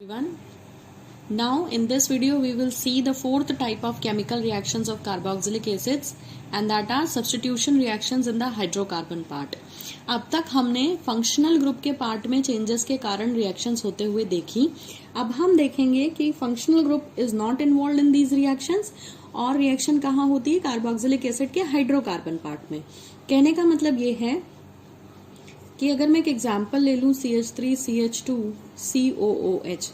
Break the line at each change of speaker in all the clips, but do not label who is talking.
Everyone. Now in this video we will see the fourth type of chemical reactions of carboxylic acids and that are substitution reactions in the hydrocarbon part. अब तक हमने functional group के part में changes के कारण reactions होते हुए देखी. अब हम देखेंगे कि functional group is not involve in these reactions और रिएक्शन कहाँ होती है कार्बोक्सिलिक एसिड के हाइड्रोकार्बन पार्ट में. कहने का मतलब ये है कि अगर मैं एक एग्जाम्पल ले लूं CH3 CH2 COOH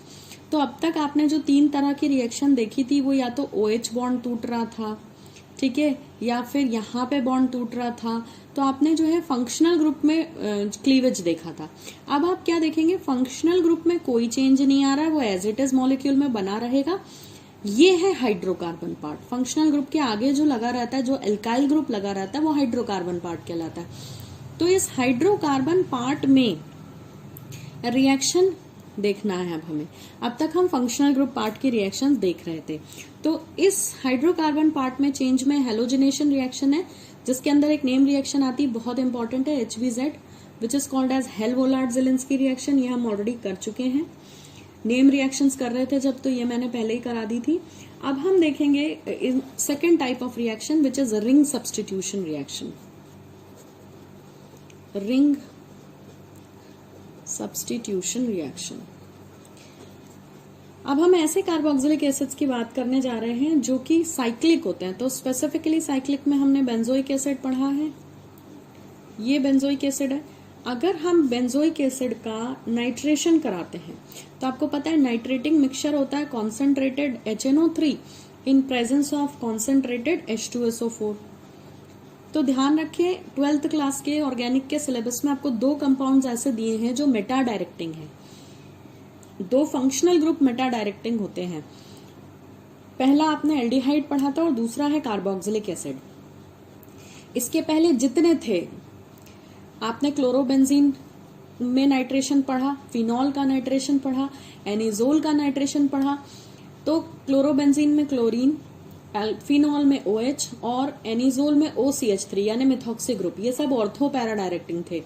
तो अब तक आपने जो तीन तरह की रिएक्शन देखी थी वो या तो OH बॉन्ड टूट रहा था, ठीक है, या फिर यहाँ पे बॉन्ड टूट रहा था. तो आपने जो है फंक्शनल ग्रुप में क्लीवेज देखा था. अब आप क्या देखेंगे, फंक्शनल ग्रुप में कोई चेंज नहीं आ रहा है, वो एज इट इज मॉलिक्यूल में बना रहेगा. ये है हाइड्रोकार्बन पार्ट. फंक्शनल ग्रुप के आगे जो लगा रहता है, जो एल्काइल ग्रुप लगा रहता है, वो हाइड्रोकार्बन पार्ट कहलाता है. तो इस हाइड्रोकार्बन पार्ट में रिएक्शन देखना है. अब हमें अब तक हम फंक्शनल ग्रुप पार्ट की रिएक्शंस देख रहे थे. तो इस हाइड्रोकार्बन पार्ट में चेंज में हेलोजिनेशन रिएक्शन है जिसके अंदर एक नेम रिएक्शन आती है, बहुत इंपॉर्टेंट है, HBZ which is called as Hell Volhard Zelinsky reaction. ये हम ऑलरेडी कर चुके हैं, नेम रिएक्शंस कर रहे थे जब, तो ये मैंने पहले ही करा दी थी. अब हम देखेंगे second type of reaction which is ring substitution reaction. Ring substitution reaction. अब हम ऐसे कार्बोक्सिलिक एसिड्स की बात करने जा रहे हैं जो कि साइक्लिक होते हैं. तो स्पेसिफिकली साइक्लिक में हमने बेंजोइक एसिड पढ़ा है, ये बेंजोइक एसिड है. अगर हम बेंजोइक एसिड का नाइट्रेशन कराते हैं तो आपको पता है नाइट्रेटिंग मिक्सचर होता है concentrated HNO3 in presence of concentrated H2SO4. तो ध्यान रखिए 12th क्लास के ऑर्गेनिक के सिलेबस में आपको दो कंपाउंड्स ऐसे दिए हैं जो मेटा डायरेक्टिंग है. दो फंक्शनल ग्रुप मेटा डायरेक्टिंग होते हैं. पहला आपने एल्डिहाइड पढ़ा था और दूसरा है कार्बोक्सिलिक एसिड. इसके पहले जितने थे आपने क्लोरोबेंजीन में नाइट्रेशन पढ़ा, फिनॉल का नाइट्रेशन पढ़ा, एनिजोल का नाइट्रेशन पढ़ा. तो क्लोरोबेंजीन में क्लोरीन, फिनॉल में OH और एनिजोल में OCH3 यानी मिथॉक्सी ग्रुप, ये सब ऑर्थो पैरा डायरेक्टिंग थे.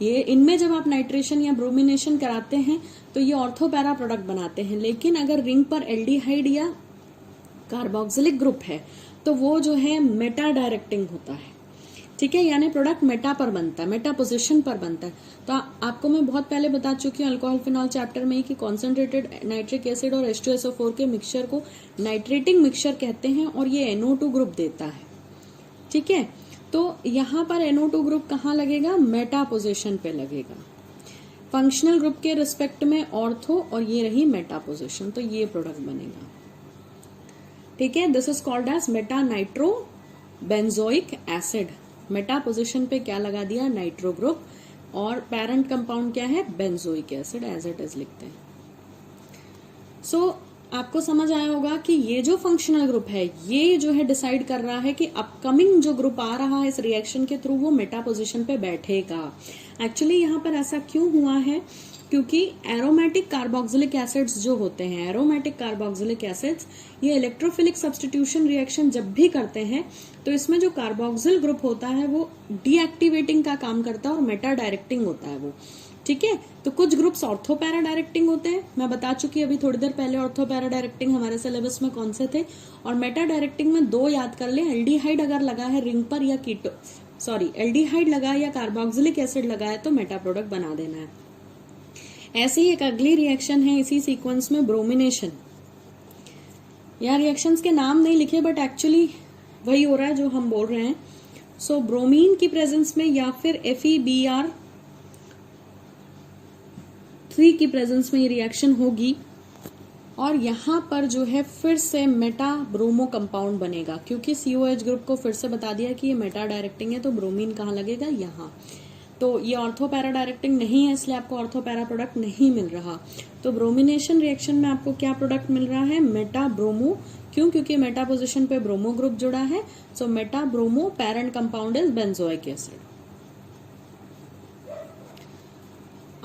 ये इनमें जब आप नाइट्रेशन या ब्रोमिनेशन कराते हैं तो ये ऑर्थो पैरा प्रोडक्ट बनाते हैं. लेकिन अगर रिंग पर एल्डिहाइड या कार्बोक्सिलिक ग्रुप है तो वो जो है मेटा डायरेक्टिंग होता है, ठीक है, यानी प्रोडक्ट मेटा पर बनता है, मेटा पोजीशन पर बनता है. तो आपको मैं बहुत पहले बता चुकी हूँ अल्कोहल फिनॉल चैप्टर में ही कि कॉन्सेंट्रेटेड नाइट्रिक एसिड और H2SO4 के मिक्सचर को नाइट्रेटिंग मिक्सचर कहते हैं और ये NO2 ग्रुप देता है, ठीक है. तो यहाँ पर NO2 ग्रुप कहाँ लगेगा, मेटा पोजीशन पे लगेगा. फंक्शनल ग्रुप के रिस्पेक्ट में ऑर्थो और ये रही मेटा पोजीशन, तो ये प्रोडक्ट बनेगा, ठीक है. This is called as meta nitro benzoic acid. Meta position पे क्या लगा दिया, नाइट्रो ग्रुप, और पेरेंट कंपाउंड क्या है, benzoic acid, as it is लिखते हैं. सो आपको समझ आया होगा कि ये जो फंक्शनल ग्रुप है ये जो है डिसाइड कर रहा है कि अपकमिंग जो ग्रुप आ रहा है इस रिएक्शन के थ्रू वो मेटा पोजीशन पे बैठेगा. एक्चुअली यहाँ पर ऐसा क्यों हुआ है, क्योंकि एरोमेटिक कार्बोक्सिलिक एसिड्स जो होते हैं, एरोमेटिक कार्बोक्सिलिक एसिड्स, ये इलेक्ट्रोफिलिक सब्सटीट्यूशन रिएक्शन जब भी करते हैं तो इसमें जो कार्बोक्सिल ग्रुप होता है वो डीएक्टिवेटिंग का काम करता है और मेटा डायरेक्टिंग होता है वो, ठीक है. तो कुछ ग्रुप्स ऑर्थो पैरा डायरेक्टिंग होते हैं, मैं बता चुकी अभी थोड़ी देर पहले ऑर्थो पैरा डायरेक्टिंग हमारे सिलेबस में कौन से थे. और मेटा डायरेक्टिंग में दो याद कर ले, एल्डिहाइड अगर लगा है रिंग पर या एल्डिहाइड लगा या कार्बोक्सिलिक एसिड लगा है तो मेटा प्रोडक्ट बना देना है. ऐसी ही एक अगली रिएक्शन है इसी सीक्वेंस में, ब्रोमिनेशन. यहाँ रिएक्शंस के नाम नहीं लिखे बट एक्चुअली वही हो रहा है जो हम बोल रहे हैं. सो ब्रोमीन की प्रेजेंस में या फिर FeBr3 की प्रेजेंस में ये रिएक्शन होगी और यहाँ पर जो है फिर से मेटा ब्रोमो कंपाउंड बनेगा, क्योंकि COH ग्रुप को फिर से बता दिया कि ये मेटा डायरेक्टिंग है. तो ब्रोमीन कहाँ लगेगा, यहाँ. तो ये ऑर्थो पैरा डायरेक्टिंग नहीं है इसलिए आपको ऑर्थो पैरा प्रोडक्ट नहीं मिल रहा. तो ब्रोमिनेशन रिएक्शन में आपको क्या प्रोडक्ट मिल रहा है, मेटा ब्रोमो. क्यों, क्योंकि मेटा पोजीशन पे ब्रोमो ग्रुप जुड़ा है. So meta bromo, parent compound is benzoic acid.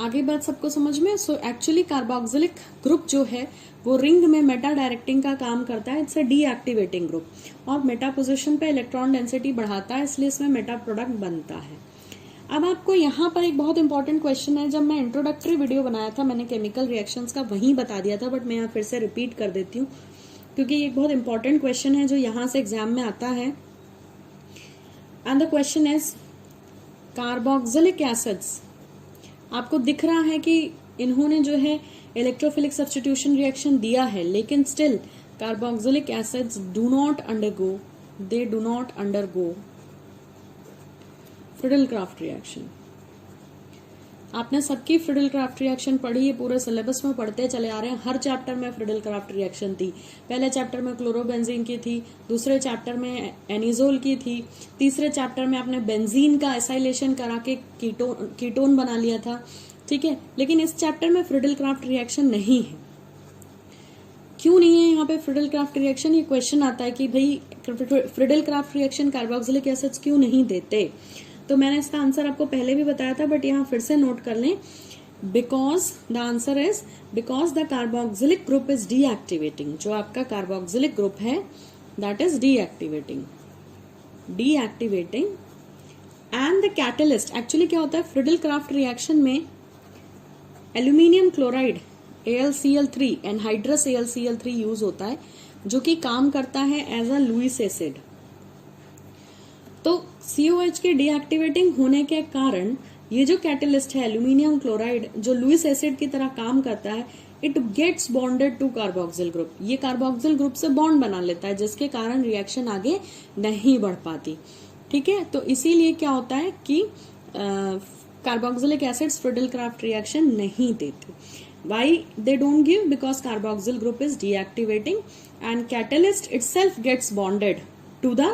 आगे बात सबको समझ में. सो एक्चुअली कार्बोक्सिलिक ग्रुप जो है वो रिंग में मेटा डायरेक्टिंग का काम करता है. इट्स अ डीएक्टिवेटिंग ग्रुप और मेटा पोजीशन पे इलेक्ट्रॉन डेंसिटी बढ़ाता है, इसलिए इसमें मेटा प्रोडक्ट बनता है. अब आपको यहाँ पर एक बहुत इंपॉर्टेंट क्वेश्चन है, जब मैं इंट्रोडक्टरी वीडियो बनाया था मैंने केमिकल रिएक्शंस का वहीं बता दिया था, बट मैं यहाँ फिर से रिपीट कर देती हूँ क्योंकि ये एक बहुत इंपॉर्टेंट क्वेश्चन है जो यहाँ से एग्जाम में आता है। And the question is carboxylic acids. आपको दिख रहा है कि इन्होंने जो है इलेक्ट्रोफिलिक सब्स्टिट्यूशन रिएक्शन दिया है, लेकिन still carboxylic acids do not undergo Friedel-craft reaction. आपने सबकी फ्रिडल-क्राफ्ट रिएक्शन पढ़ी है, पूरे सिलेबस में पढ़ते चले आ रहे हैं। हर चैप्टर में फ्रिडल-क्राफ्ट रिएक्शन थी। पहले चैप्टर में क्लोरोबेंजीन की थी, दूसरे चैप्टर में एनिजोल की थी, तीसरे चैप्टर में आपने बेंजीन का एसाइलेशन करा के कीटोन बना लिया था, ठीक है। लेकिन इस चैप्टर में फ्रिडल-क्राफ्ट रिएक्शन नहीं है। क्यों नहीं है यहाँ पे फ्रिडल-क्राफ्ट रिएक्शन? ये क्वेश्चन आता है कि भाई फ्रिडल-क्राफ्ट रिएक्शन कार्बोक्सिलिक एसिड्स क्यों नहीं देते। तो मैंने इसका आंसर आपको पहले भी बताया था, बट यहाँ फिर से नोट कर लें। Because the answer is because the carboxylic group is deactivating. जो आपका कार्बोक्सिलिक ग्रुप है that is deactivating and the catalyst. Actually क्या होता है फ्रिडल-क्राफ्ट रिएक्शन में aluminium chloride AlCl3 anhydrous AlCl3 use होता है, जो कि काम करता है एज अ लुईस एसिड। तो COH के डीएक्टिवेटिंग होने के कारण ये जो कैटलिस्ट है एल्यूमिनियम क्लोराइड, जो लुईस एसिड की तरह काम करता है, it gets bonded to carboxyl group. ये कार्बोक्सिल ग्रुप से बॉन्ड बना लेता है, जिसके कारण रिएक्शन आगे नहीं बढ़ पाती, ठीक है। तो इसीलिए क्या होता है कि कार्बोक्सिलिक एसिड्स फ्रिडल-क्राफ्ट रिएक्शन नहीं देते। Why they don't give? Because carboxyl group is deactivating and catalyst itself gets bonded to the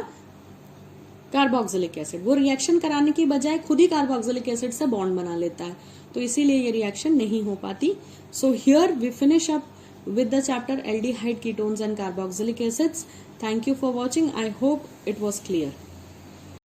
carboxylic acid. वो रिएक्शन कराने की बजाय खुद ही कार्बोक्सिलिक एसिड से बॉन्ड बना लेता है, तो इसीलिए ये रिएक्शन नहीं हो पाती। So here we finish up with the chapter aldehyde ketones and carboxylic acids. Thank you for watching. I hope it was clear.